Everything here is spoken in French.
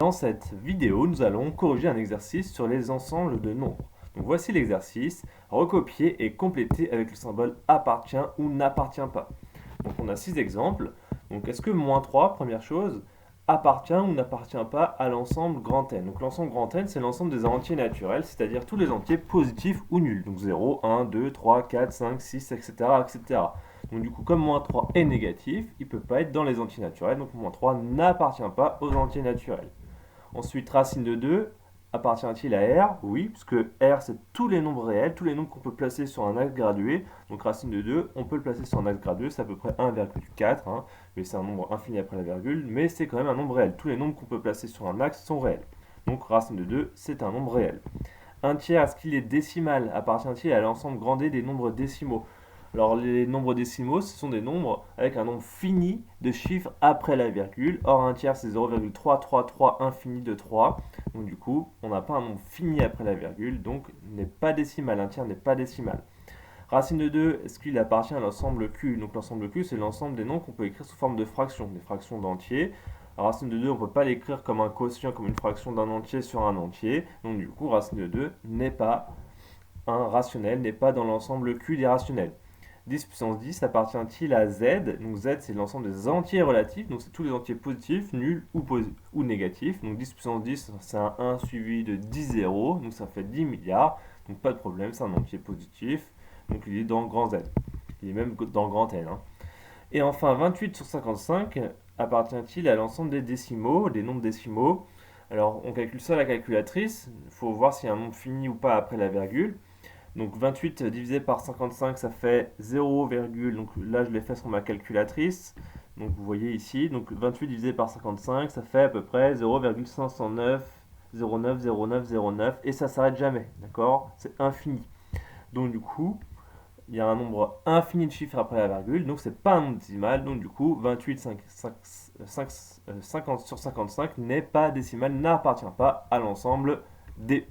Dans cette vidéo, nous allons corriger un exercice sur les ensembles de nombres. Donc voici l'exercice, recopier et compléter avec le symbole appartient ou n'appartient pas. Donc on a 6 exemples. Donc est-ce que moins 3, première chose, appartient ou n'appartient pas à l'ensemble grand N? Donc l'ensemble grand N, c'est l'ensemble des entiers naturels, c'est-à-dire tous les entiers positifs ou nuls. Donc 0, 1, 2, 3, 4, 5, 6, etc. etc. Donc du coup, comme moins 3 est négatif, il ne peut pas être dans les entiers naturels, donc moins 3 n'appartient pas aux entiers naturels. Ensuite, racine de 2 appartient-il à R? Oui, puisque R c'est tous les nombres réels, tous les nombres qu'on peut placer sur un axe gradué. Donc racine de 2, on peut le placer sur un axe gradué, c'est à peu près 1,4, hein, mais c'est un nombre infini après la virgule, mais c'est quand même un nombre réel. Tous les nombres qu'on peut placer sur un axe sont réels. Donc racine de 2, c'est un nombre réel. Un tiers, est-ce qu'il est décimal? Appartient-il à l'ensemble grand D des nombres décimaux? Alors les nombres décimaux, ce sont des nombres avec un nombre fini de chiffres après la virgule. Or un tiers, c'est 0,333 infini de 3. Donc du coup, on n'a pas un nombre fini après la virgule, donc n'est pas décimal. Un tiers n'est pas décimal. Racine de 2, est-ce qu'il appartient à l'ensemble Q? Donc l'ensemble Q, c'est l'ensemble des nombres qu'on peut écrire sous forme de fractions, des fractions d'entiers. Racine de 2, on ne peut pas l'écrire comme un quotient, comme une fraction d'un entier sur un entier. Donc du coup, racine de 2 n'est pas un rationnel, n'est pas dans l'ensemble Q des rationnels. 10 puissance 10 appartient-il à Z? Donc Z, c'est l'ensemble des entiers relatifs, donc c'est tous les entiers positifs, nuls ou négatifs. Donc 10 puissance 10, c'est un 1 suivi de 10 zéros, donc ça fait 10 milliards. Donc pas de problème, c'est un entier positif. Donc il est dans grand Z. Il est même dans grand N. Hein. Et enfin, 28 sur 55 appartient-il à l'ensemble des décimaux, des nombres décimaux? Alors on calcule ça à la calculatrice, il faut voir s'il y a un nombre fini ou pas après la virgule. Donc 28 divisé par 55, ça fait 0, donc là je l'ai fait sur ma calculatrice. Donc vous voyez ici, donc 28 divisé par 55, ça fait à peu près 0,509, 09, 09, 09, et ça s'arrête jamais, d'accord? C'est infini. Donc du coup, il y a un nombre infini de chiffres après la virgule, donc c'est pas un nombre décimal, donc du coup 28 50 sur 55 n'est pas décimal, n'appartient pas à l'ensemble D.